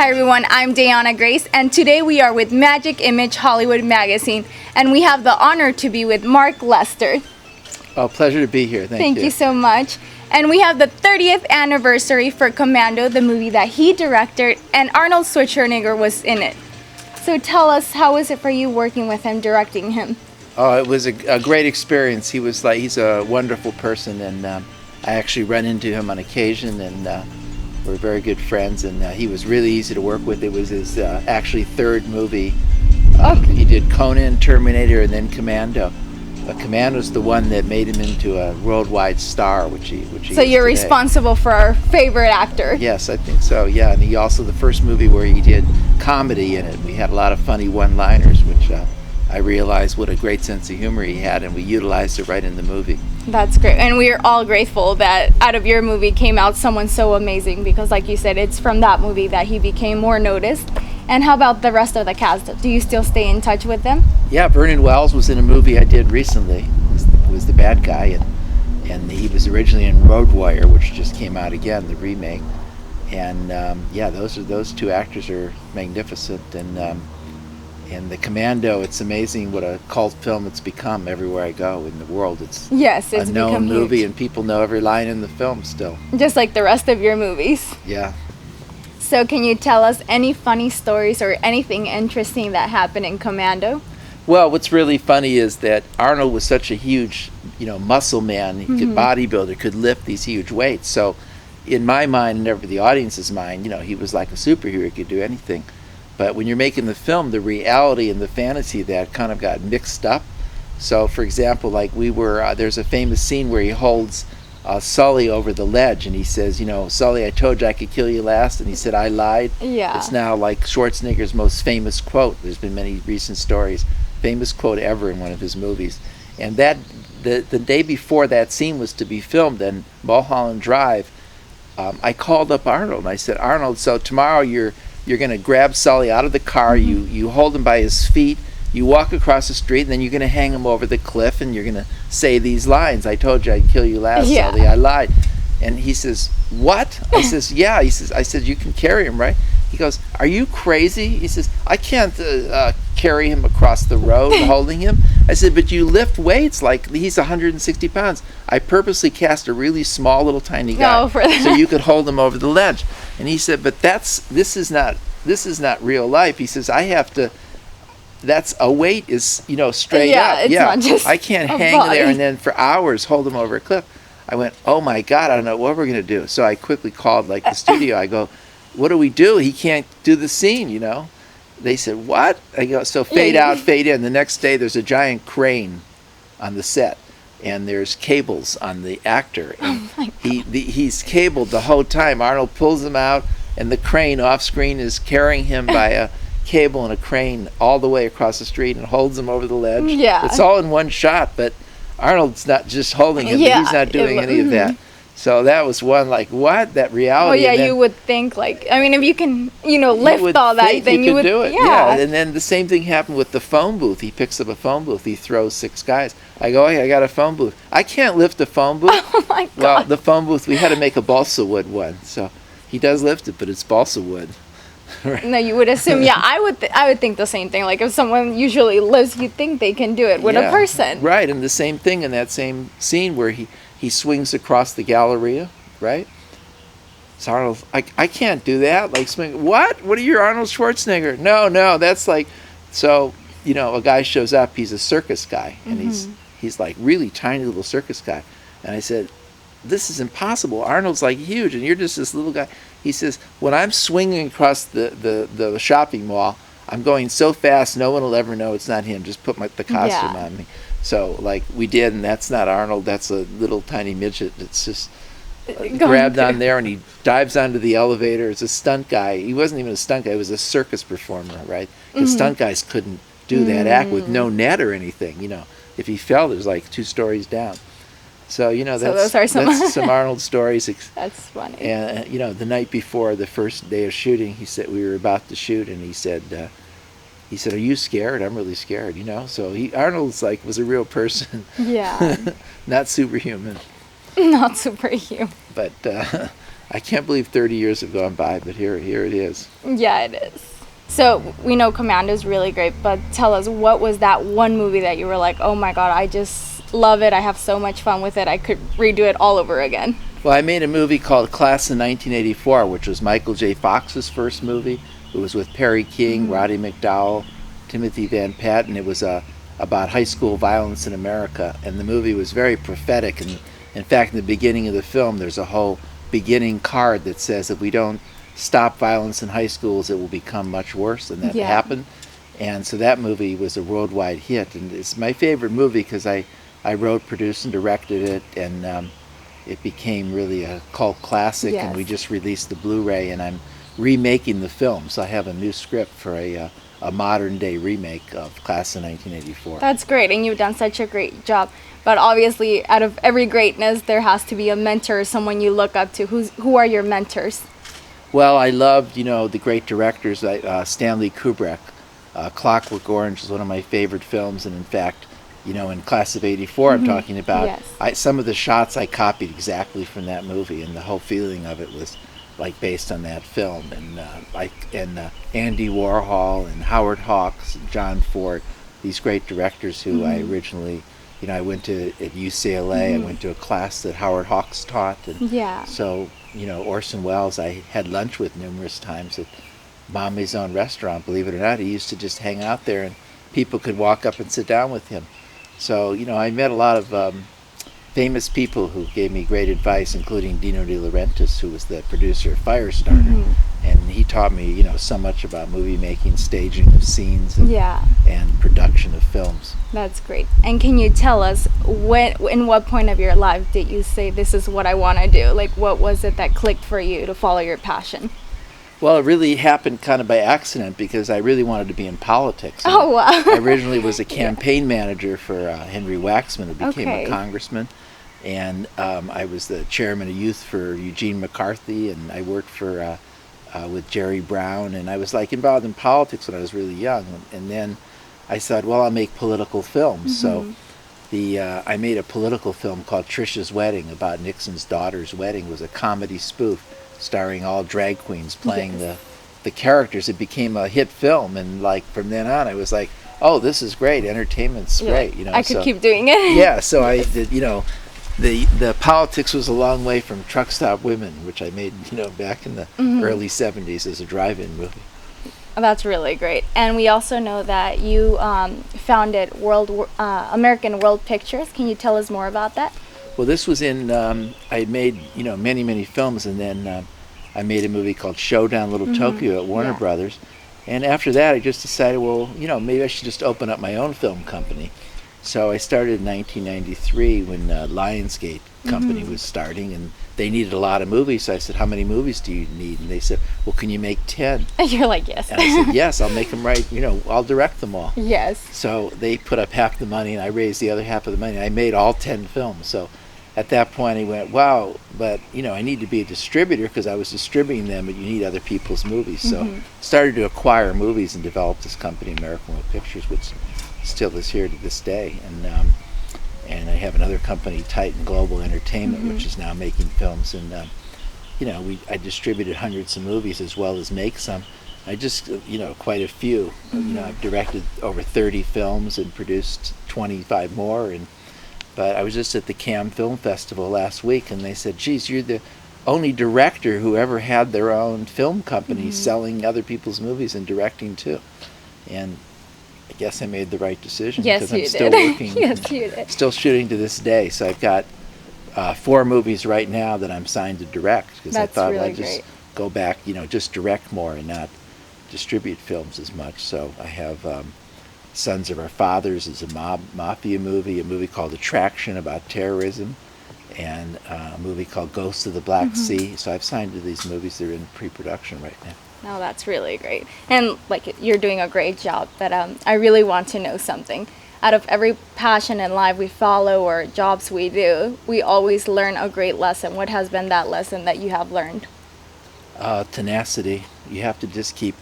Hi everyone, I'm Dayana Grace, and today we are with Magic Image Hollywood Magazine, and we have the honor to be with Mark Lester. Oh, pleasure to be here. Thank you. Thank you so much. And we have the 30th anniversary for Commando, the movie that he directed, and Arnold Schwarzenegger was in it. So tell us, how was it for you working with him, directing him? Oh, it was a great experience. He's a wonderful person, and I actually run into him on occasion, and we're very good friends, and he was really easy to work with. It was his actually third movie. Okay. He did Conan, Terminator, and then Commando. But Commando's the one that made him into a worldwide star, which he So is you're today. responsible for our favorite actor. Yes, I think so, yeah. And he also, the first movie where he did comedy in it, we had a lot of funny one-liners, which I realized what a great sense of humor he had, and we utilized it right in the movie. That's great, and we are all grateful that out of your movie came out someone so amazing, because like you said, it's from that movie that he became more noticed. And how about the rest of the cast? Do you still stay in touch with them? Yeah, Vernon Wells was in a movie I did recently. He was the bad guy, and he was originally in Road Warrior, which just came out again, the remake. And yeah, those two actors are magnificent. And the Commando, it's amazing what a cult film it's become everywhere I go in the world. It's a known movie, huge. and people know every line in the film still. Just like the rest of your movies. Yeah. So can you tell us any funny stories or anything interesting that happened in Commando? Well, what's really funny is that Arnold was such a huge, muscle man. He could bodybuilder, could lift these huge weights. So in my mind, and never the audience's mind, he was like a superhero. He could do anything. But when you're making the film, the reality and the fantasy of that kind of got mixed up. So, for example, like there's a famous scene where he holds Sully over the ledge, and he says, Sully, I told you I could kill you last, and he said, I lied. Yeah. It's now like Schwarzenegger's most famous quote. There's been many recent stories. Famous quote ever in one of his movies. And that the day before that scene was to be filmed in Mulholland Drive, I called up Arnold, and I said, Arnold, so tomorrow you're going to grab Sully out of the car, you hold him by his feet, you walk across the street, and then you're going to hang him over the cliff, and you're going to say these lines. I told you I'd kill you last, Yeah. Sully, I lied. And he says, what? I says, yeah. I said, you can carry him, right? He goes, are you crazy? He says, I can't carry him across the road holding him. I said, but you lift weights like he's 160 pounds. I purposely cast a really small little tiny guy so you could hold him over the ledge. And he said, but this is not real life. He says, that's a weight is, straight up. It's not just I can't a hang body. there and then for hours hold him over a cliff. I went, oh my God, I don't know what we're going to do. So I quickly called the studio. I go, what do we do? He can't do the scene, They said, what? I go, so fade out, fade in. The next day there's a giant crane on the set, and there's cables on the actor. And he's cabled the whole time. Arnold pulls him out, and the crane off screen is carrying him by a cable and a crane all the way across the street and holds him over the ledge. Yeah. It's all in one shot, but Arnold's not just holding him, Yeah, he's not doing any of that. So that was one, what? That reality. Well, yeah, you would think, if you can, lift all that, then you would do it. Yeah. And then the same thing happened with the phone booth. He picks up a phone booth. He throws 6 guys. I go, hey, I got a phone booth. I can't lift a phone booth. Oh my God. Well, the phone booth, we had to make a balsa wood one. So he does lift it, but it's balsa wood. No, you would assume. Yeah, I would think the same thing. Like if someone usually lives, you think they can do it with a person. Right, and the same thing in that same scene where he swings across the Galleria, right? So Arnold, I can't do that. Like swing. What? What are you, Arnold Schwarzenegger? No, that's like. So a guy shows up. He's a circus guy, and he's like really tiny little circus guy. And I said, this is impossible. Arnold's like huge, and you're just this little guy. He says, when I'm swinging across the shopping mall, I'm going so fast no one will ever know it's not him. Just put the costume on me. So we did, and that's not Arnold. That's a little tiny midget. It's just grabbed on there, and he dives onto the elevator. It's a stunt guy. He wasn't even a stunt guy. He was a circus performer, right? Because stunt guys couldn't do that act with no net or anything. If he fell, there's 2 stories down. So those are that's some Arnold stories. That's funny. And the night before the first day of shooting, he said we were about to shoot, and he said, "Are you scared? I'm really scared." So Arnold's was a real person. Yeah. Not superhuman. Not superhuman. But I can't believe 30 years have gone by, but here it is. Yeah, it is. So we know Commando is really great, but tell us, what was that one movie that you were like, oh my god, I just love it, I have so much fun with it, I could redo it all over again? Well, I made a movie called Class in 1984, which was Michael J. Fox's first movie. It was with Perry King, Roddy McDowell, Timothy Van Patten. It was about high school violence in America, and the movie was very prophetic. And in fact, in the beginning of the film, there's a whole beginning card that says if we don't stop violence in high schools, it will become much worse, and that happened. And so that movie was a worldwide hit, and it's my favorite movie because I wrote, produced, and directed it, and it became really a cult classic. And we just released the Blu-ray, and I'm remaking the film, so I have a new script for a modern day remake of Class of 1984. That's great, and you've done such a great job. But obviously, out of every greatness, there has to be a mentor, someone you look up to. Who are your mentors? Well, I loved, the great directors, Stanley Kubrick. Clockwork Orange is one of my favorite films, and in fact, in Class of '84, I'm talking about. Some of the shots I copied exactly from that movie, and the whole feeling of it was like based on that film. And Andy Warhol and Howard Hawks, and John Ford, these great directors who I originally, I went to at UCLA. I went to a class that Howard Hawks taught, and so Orson Welles I had lunch with numerous times at Ma Maison restaurant. Believe it or not, he used to just hang out there, and people could walk up and sit down with him. So I met a lot of famous people who gave me great advice, including Dino De Laurentiis, who was the producer of Firestarter, and he taught me so much about movie making, staging of scenes, and production of films. That's great. And can you tell us in what point of your life did you say, this is what I want to do? Like, what was it that clicked for you to follow your passion? Well, it really happened kind of by accident because I really wanted to be in politics. Oh, wow. I originally was a campaign manager for Henry Waxman, who became a congressman. And I was the chairman of youth for Eugene McCarthy, and I worked for with Jerry Brown, and I was involved in politics when I was really young. And then I said, well, I'll make political films. So I made a political film called Trisha's Wedding about Nixon's daughter's wedding. It was a comedy spoof starring all drag queens playing the characters. It became a hit film, and from then on I was like, oh, this is great, entertainment's great. I could keep doing it. Yeah, so I did, the politics was a long way from Truck Stop Women, which I made, back in the early 70s as a drive-in movie. That's really great. And we also know that you founded American World Pictures. Can you tell us more about that? Well, this was I made, many, many films, and then I made a movie called Showdown Little Tokyo at Warner Brothers. And after that, I just decided, well, maybe I should just open up my own film company. So I started in 1993 when Lionsgate Company was starting, and they needed a lot of movies. So I said, how many movies do you need? And they said, well, can you make 10? You're like, yes. And I said, yes, I'll make them right. I'll direct them all. Yes. So they put up half the money, and I raised the other half of the money. I made all 10 films. So at that point, I went, wow, but, I need to be a distributor because I was distributing them, but you need other people's movies. So started to acquire movies and develop this company, American World Pictures, which still is here to this day. And I have another company, Titan Global Entertainment, which is now making films. And, I distributed hundreds of movies as well as make some. I just, quite a few. I've directed over 30 films and produced 25 more. But I was just at the Cannes Film Festival last week, and they said, geez, you're the only director who ever had their own film company selling other people's movies and directing too. And I guess I made the right decision because I'm still working. Yes, you did. Still shooting to this day. So I've got 4 movies right now that I'm signed to direct because I thought I'd just go back, just direct more and not distribute films as much. So I have Sons of Our Fathers is a mafia movie, a movie called Attraction about terrorism, and a movie called Ghosts of the Black Sea. So I've signed to these movies. They're in pre-production right now. No, that's really great. And you're doing a great job. But I really want to know something. Out of every passion in life we follow or jobs we do, we always learn a great lesson. What has been that lesson that you have learned? Tenacity. You have to just keep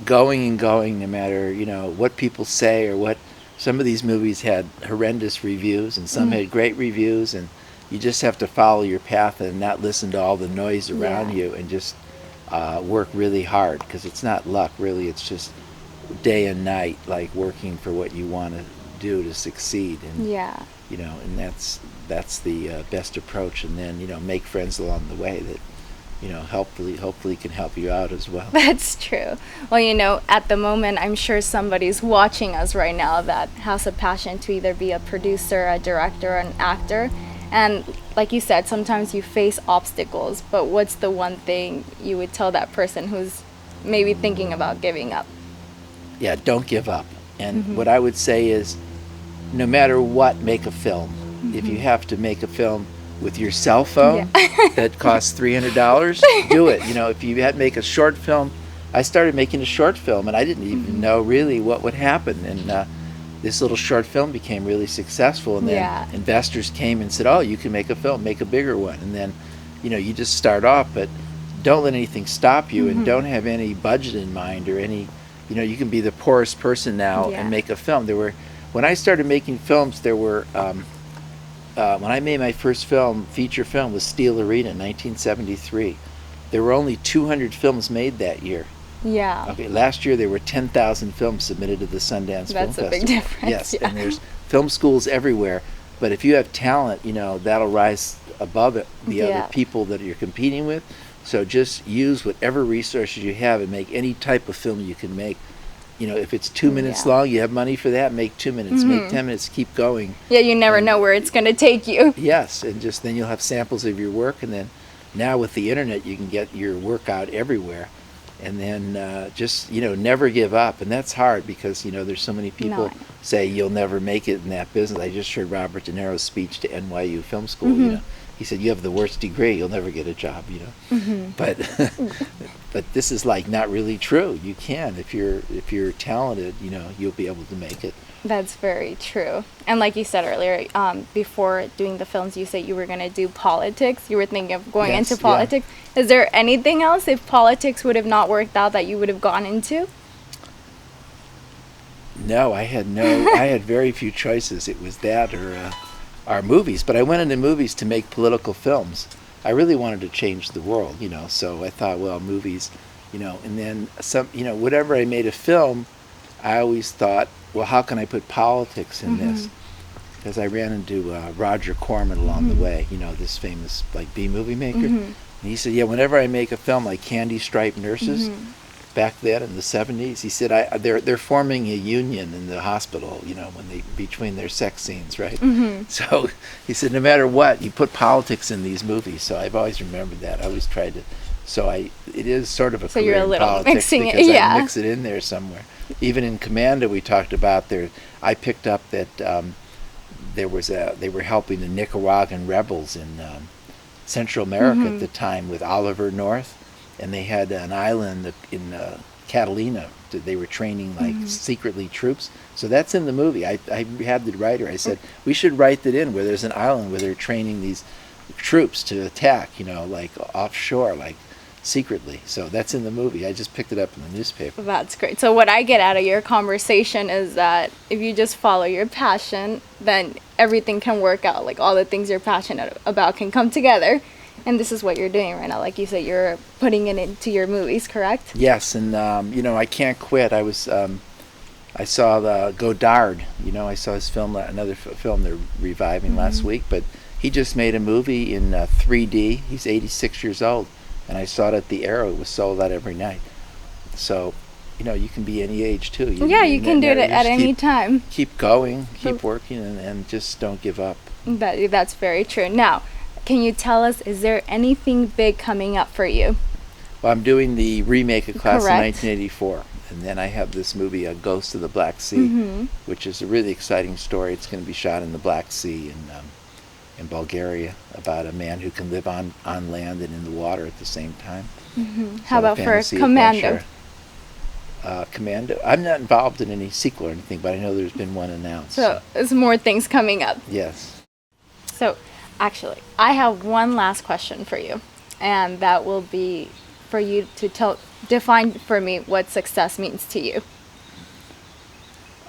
going and going no matter, what people say or what. Some of these movies had horrendous reviews and some had great reviews, and you just have to follow your path and not listen to all the noise around Yeah. you, and just work really hard, because it's not luck really, it's just day and night, like working for what you want to do to succeed. And Yeah. and that's the best approach. And then make friends along the way that hopefully can help you out as well. That's true. Well, at the moment, I'm sure somebody's watching us right now that has a passion to either be a producer, a director, an actor. And like you said, sometimes you face obstacles, but what's the one thing you would tell that person who's maybe thinking about giving up? Yeah, don't give up. And what I would say is, no matter what, make a film. If you have to make a film with your cell phone that costs $300, do it. If you had to make a short film, I started making a short film, and I didn't even know really what would happen. And this little short film became really successful, and then investors came and said, "Oh, you can make a film, make a bigger one." And then, you just start off, but don't let anything stop you, and don't have any budget in mind or any. You can be the poorest person now and make a film. When I started making films, there were. When I made my first feature film, was Steel Arena in 1973. There were only 200 films made that year. Yeah. Okay, last year there were 10,000 films submitted to the Sundance Film Festival. That's a big difference. Yes, and there's film schools everywhere. But if you have talent, that'll rise above it, the other people that you're competing with. So just use whatever resources you have and make any type of film you can make. If it's 2 minutes long, you have money for that, make 2 minutes. Make 10 minutes, keep going. Yeah, you never know where it's going to take you. Yes, and just then you'll have samples of your work, and then now with the internet you can get your work out everywhere. And then just never give up. And that's hard, because there's so many people say you'll never make it in that business. I just heard Robert De Niro's speech to NYU Film School. He said, "You have the worst degree, you'll never get a job." But but this is like not really true. You can, if you're talented, you'll be able to make it. That's very true. And like you said earlier, before doing the films, you said you were going to do politics. You were thinking of going into politics. Is there anything else, if politics would have not worked out, that you would have gone into? No, I had very few choices. It was that or our movies. But I went into movies to make political films. I really wanted to change the world, so I thought, well, movies, and then whenever I made a film, I always thought, well, how can I put politics in this? Because I ran into Roger Corman along the way, this famous B-movie maker. And he said, yeah, whenever I make a film like Candy Striped Nurses, back then in the 70s, he said, they're forming a union in the hospital, between their sex scenes, right? So he said, no matter what, you put politics in these movies. So I've always remembered that. I always tried to. So it is sort of a so career you're a little in politics, mixing because it, I mix it in there somewhere. Even in Commando, we talked about I picked up that they were helping the Nicaraguan rebels in Central America at the time with Oliver North, and they had an island in Catalina that they were training secretly troops. So that's in the movie. I had the writer. I said, we should write that in, where there's an island where they're training these troops to attack, offshore, secretly. So that's in the movie. I just picked it up in the newspaper. That's great. So what I get out of your conversation is that if you just follow your passion, then everything can work out. All the things you're passionate about can come together. And this is what you're doing right now. Like you said, you're putting it into your movies, correct? Yes, and I can't quit. I saw the Godard. I saw his film, another film they're reviving last week. But he just made a movie in 3D. He's 86 years old, and I saw it at the Arrow. It was sold out every night. So, you can be any age too. You can do it at any time. Keep going, keep working, and just don't give up. That's very true. Now, can you tell us, is there anything big coming up for you? Well, I'm doing the remake of Class of Correct. 1984. And then I have this movie, Ghost of the Black Sea, which is a really exciting story. It's going to be shot in the Black Sea in Bulgaria, about a man who can live on land and in the water at the same time. How about for fantasy Commando? adventure. Commando. I'm not involved in any sequel or anything, but I know there's been one announced. So there's more things coming up. Yes. So actually, I have one last question for you, and that will be for you to define for me what success means to you.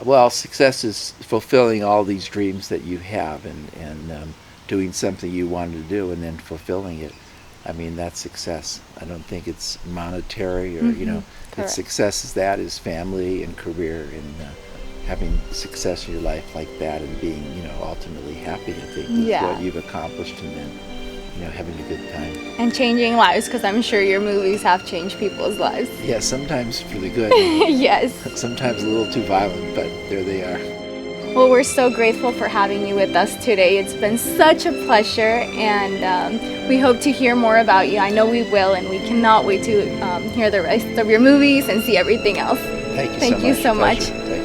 Well, success is fulfilling all these dreams that you have, and doing something you wanted to do and then fulfilling it. I mean, that's success. I don't think it's monetary or, you know, Correct. it's success is family and career and having success in your life like that and being, you know, ultimately happy, I think, is Yeah. what you've accomplished, and then, you know, having a good time. And changing lives, because I'm sure your movies have changed people's lives. Yeah, sometimes for the good, Yes. sometimes a little too violent, but there they are. Well, we're so grateful for having you with us today. It's been such a pleasure, and we hope to hear more about you. I know we will, and we cannot wait to hear the rest of your movies and see everything else. Thank you Thank so you much. so much. Pleasure. Thank you.